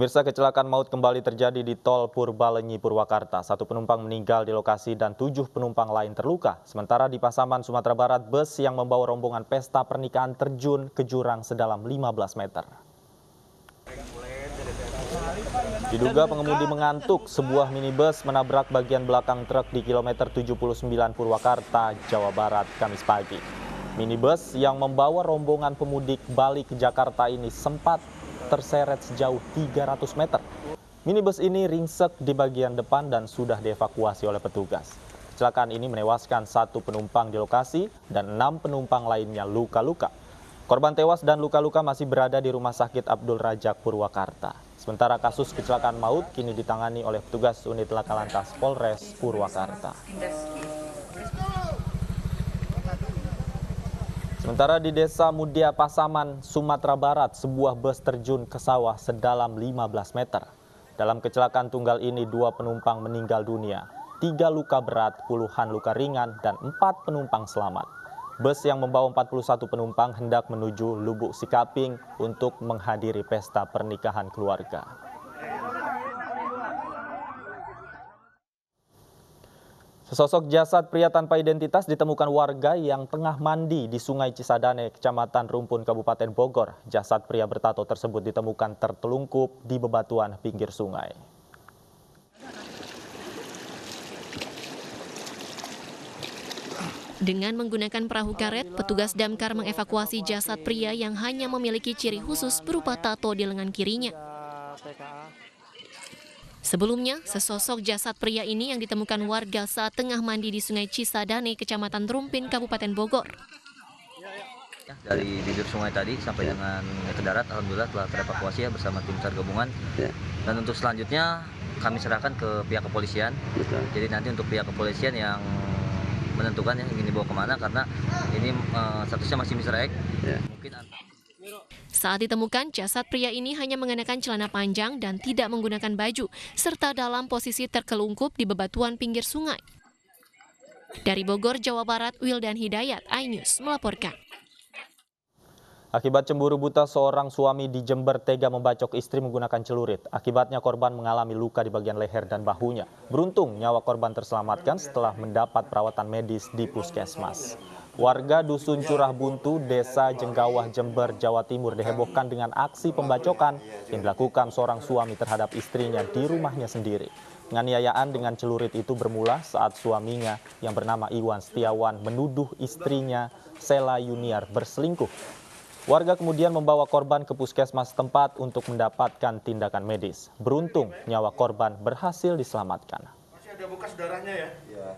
Pemirsa, kecelakaan maut kembali terjadi di tol Purbalenyi, Purwakarta. 1 penumpang meninggal di lokasi dan 7 penumpang lain terluka. Sementara di Pasaman, Sumatera Barat, bus yang membawa rombongan pesta pernikahan terjun ke jurang sedalam 15 meter. Diduga pengemudi mengantuk, sebuah minibus menabrak bagian belakang truk di kilometer 79 Purwakarta, Jawa Barat, Kamis pagi. Minibus yang membawa rombongan pemudik balik ke Jakarta ini sempat terseret sejauh 300 meter. Minibus ini ringsek di bagian depan dan sudah dievakuasi oleh petugas. Kecelakaan ini menewaskan 1 penumpang di lokasi dan 6 penumpang lainnya luka-luka. Korban tewas dan luka-luka masih berada di Rumah Sakit Abdul Rajak, Purwakarta. Sementara kasus kecelakaan maut kini ditangani oleh petugas unit laka lantas Polres Purwakarta. Sementara di Desa Mudia Pasaman, Sumatera Barat, sebuah bus terjun ke sawah sedalam 15 meter. Dalam kecelakaan tunggal ini 2 penumpang meninggal dunia, 3 luka berat, puluhan luka ringan, dan 4 penumpang selamat. Bus yang membawa 41 penumpang hendak menuju Lubuk Sikaping untuk menghadiri pesta pernikahan keluarga. Sesosok jasad pria tanpa identitas ditemukan warga yang tengah mandi di Sungai Cisadane, Kecamatan Rumpun, Kabupaten Bogor. Jasad pria bertato tersebut ditemukan tertelungkup di bebatuan pinggir sungai. Dengan menggunakan perahu karet, petugas damkar mengevakuasi jasad pria yang hanya memiliki ciri khusus berupa tato di lengan kirinya. Sebelumnya, sesosok jasad pria ini yang ditemukan warga saat tengah mandi di Sungai Cisadane, Kecamatan Rumpin, Kabupaten Bogor. Dari bibir sungai tadi sampai dengan ke darat, alhamdulillah telah terevakuasi ya bersama tim SAR gabungan. Dan untuk selanjutnya kami serahkan ke pihak kepolisian. Jadi nanti untuk pihak kepolisian yang menentukan ya ingin dibawa kemana, karena ini statusnya masih misteri. Saat ditemukan, jasad pria ini hanya mengenakan celana panjang dan tidak menggunakan baju, serta dalam posisi terkelungkup di bebatuan pinggir sungai. Dari Bogor, Jawa Barat, Wildan Hidayat, iNews melaporkan. Akibat cemburu buta, seorang suami di Jember tega membacok istri menggunakan celurit. Akibatnya korban mengalami luka di bagian leher dan bahunya. Beruntung nyawa korban terselamatkan setelah mendapat perawatan medis di puskesmas. Warga Dusun Curah Buntu, Desa Jenggawah, Jember, Jawa Timur dihebohkan dengan aksi pembacokan yang dilakukan seorang suami terhadap istrinya di rumahnya sendiri. Penganiayaan dengan celurit itu bermula saat suaminya yang bernama Iwan Setiawan menuduh istrinya Sela Yuniar berselingkuh. Warga kemudian membawa korban ke puskesmas setempat untuk mendapatkan tindakan medis. Beruntung nyawa korban berhasil diselamatkan. Masih ada bekas darahnya ya?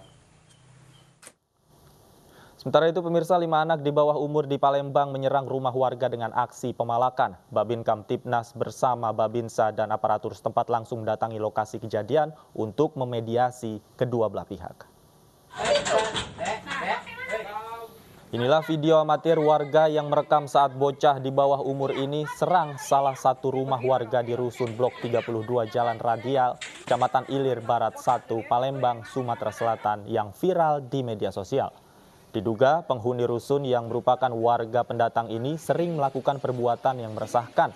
Sementara itu, pemirsa, 5 anak di bawah umur di Palembang menyerang rumah warga dengan aksi pemalakan. Babin Kamtibnas bersama Babinsa dan aparatur setempat langsung mendatangi lokasi kejadian untuk memediasi kedua belah pihak. Inilah video amatir warga yang merekam saat bocah di bawah umur ini serang salah satu rumah warga di Rusun Blok 32 Jalan Radial, Kecamatan Ilir Barat 1, Palembang, Sumatera Selatan yang viral di media sosial. Diduga penghuni rusun yang merupakan warga pendatang ini sering melakukan perbuatan yang meresahkan,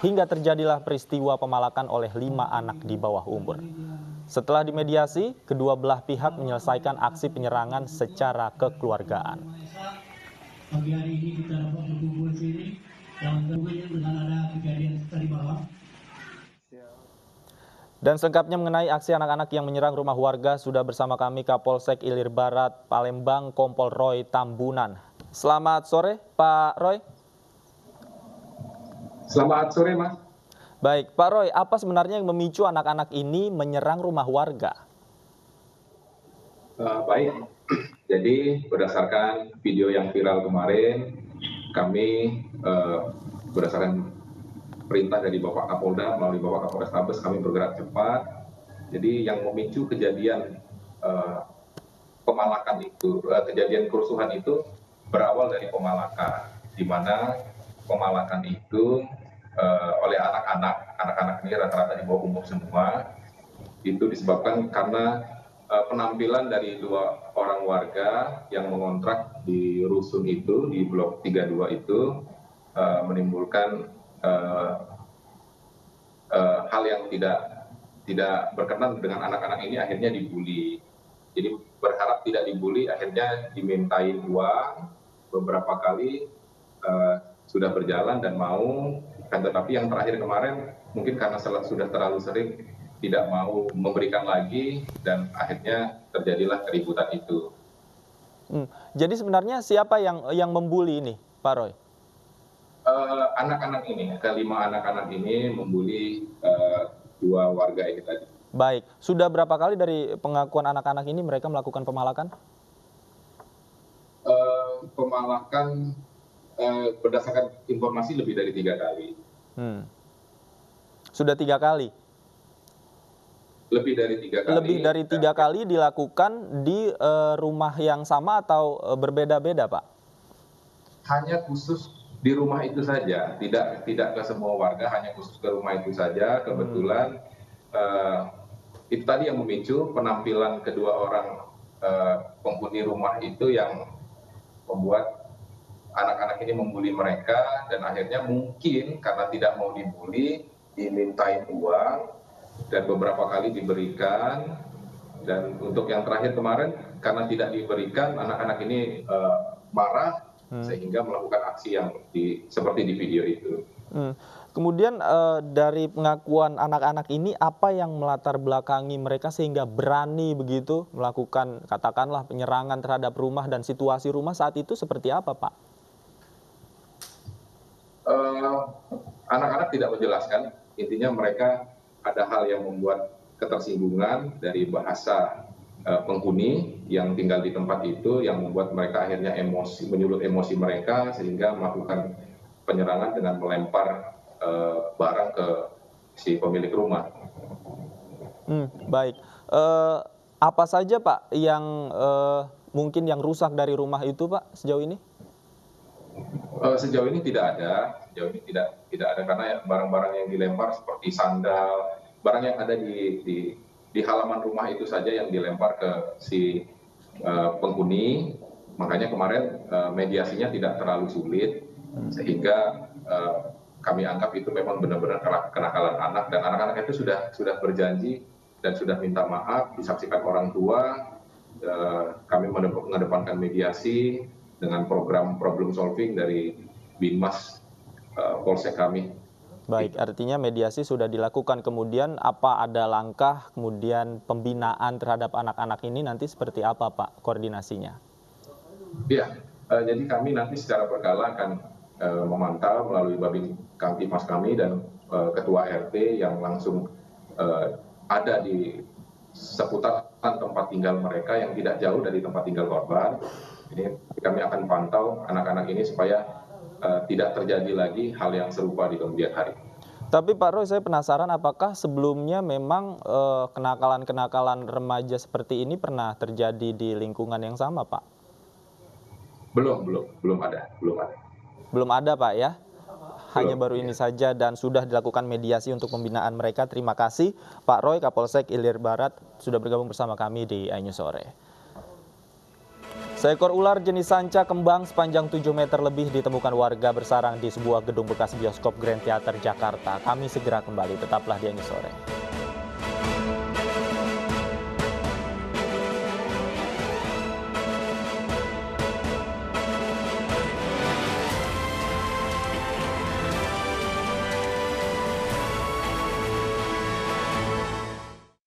hingga terjadilah peristiwa pemalakan oleh 5 anak di bawah umur. Setelah dimediasi, kedua belah pihak menyelesaikan aksi penyerangan secara kekeluargaan. Pagi hari ini kita dapat berkumpul sini dan tentunya dengan ada kejadian tadi malam. Dan selengkapnya mengenai aksi anak-anak yang menyerang rumah warga sudah bersama kami Kapolsek Ilir Barat, Palembang, Kompol Roy Tambunan. Selamat sore, Pak Roy. Selamat sore, Mas. Baik, Pak Roy, apa sebenarnya yang memicu anak-anak ini menyerang rumah warga? Baik, jadi berdasarkan video yang viral kemarin, kami berdasarkan perintah dari Bapak Kapolda melalui Bapak Kapolrestabes, kami bergerak cepat. Jadi yang memicu kejadian pemalakan itu, kejadian kerusuhan itu berawal dari pemalakan, di mana pemalakan itu oleh anak-anak ini rata-rata di bawah umur semua, itu disebabkan karena penampilan dari 2 orang warga yang mengontrak di rusun itu, di Blok 32 itu, menimbulkan hal yang tidak berkenan dengan anak-anak ini akhirnya dibully. Jadi berharap tidak dibully, akhirnya dimintain uang beberapa kali, sudah berjalan dan mau, kan tetapi yang terakhir kemarin mungkin karena sudah terlalu sering tidak mau memberikan lagi dan akhirnya terjadilah keributan itu. Jadi sebenarnya siapa yang membuli ini, Pak Roy? Anak-anak ini, kelima anak-anak ini membuli 2 warga ini tadi. Baik, sudah berapa kali dari pengakuan anak-anak ini mereka melakukan pemalakan? Pemalakan berdasarkan informasi lebih dari 3 kali. Sudah 3 kali? Lebih dari 3 kali. Lebih dari 3 kali dilakukan di rumah yang sama atau berbeda-beda, Pak? Hanya khusus di rumah itu saja, tidak ke semua warga, hanya khusus ke rumah itu saja. Kebetulan itu tadi yang memicu penampilan kedua orang penghuni rumah itu yang membuat anak-anak ini membuli mereka, dan akhirnya mungkin karena tidak mau dibully dimintain uang dan beberapa kali diberikan, dan untuk yang terakhir kemarin karena tidak diberikan anak-anak ini marah sehingga melakukan aksi yang seperti di video itu. Kemudian dari pengakuan anak-anak ini apa yang melatar belakangi mereka sehingga berani begitu melakukan katakanlah penyerangan terhadap rumah, dan situasi rumah saat itu seperti apa, Pak? Anak-anak tidak menjelaskan, intinya mereka ada hal yang membuat ketersinggungan dari bahasa penghuni yang tinggal di tempat itu yang membuat mereka akhirnya emosi, menyulut emosi mereka sehingga melakukan penyerangan dengan melempar barang ke si pemilik rumah. Baik, apa saja Pak yang mungkin yang rusak dari rumah itu, Pak, sejauh ini? Sejauh ini tidak ada, tidak ada karena barang-barang yang dilempar seperti sandal, barang yang ada di halaman rumah itu saja yang dilempar ke si penghuni. Makanya kemarin mediasinya tidak terlalu sulit, sehingga kami anggap itu memang benar-benar kenakalan anak, dan anak-anak itu sudah berjanji dan sudah minta maaf, disaksikan orang tua. Kami mengedepankan mediasi dengan program problem solving dari Binmas Polsek kami. Baik, artinya mediasi sudah dilakukan. Kemudian apa ada langkah kemudian pembinaan terhadap anak-anak ini nanti seperti apa, Pak, koordinasinya? Iya, jadi kami nanti secara berkala akan memantau melalui Babin Kamtipmas kami dan Ketua RT yang langsung ada di seputaran tempat tinggal mereka yang tidak jauh dari tempat tinggal korban. Ini kami akan pantau anak-anak ini supaya tidak terjadi lagi hal yang serupa di kemudian hari. Tapi Pak Roy, saya penasaran apakah sebelumnya memang kenakalan-kenakalan remaja seperti ini pernah terjadi di lingkungan yang sama, Pak? Belum ada. Belum ada, Pak, ya? Hanya baru ini saja dan sudah dilakukan mediasi untuk pembinaan mereka. Terima kasih Pak Roy, Kapolsek Ilir Barat, sudah bergabung bersama kami di iNews Sore. Seekor ular jenis sanca kembang sepanjang 7 meter lebih ditemukan warga bersarang di sebuah gedung bekas bioskop Grand Theater Jakarta. Kami segera kembali, tetaplah di iNews Sore.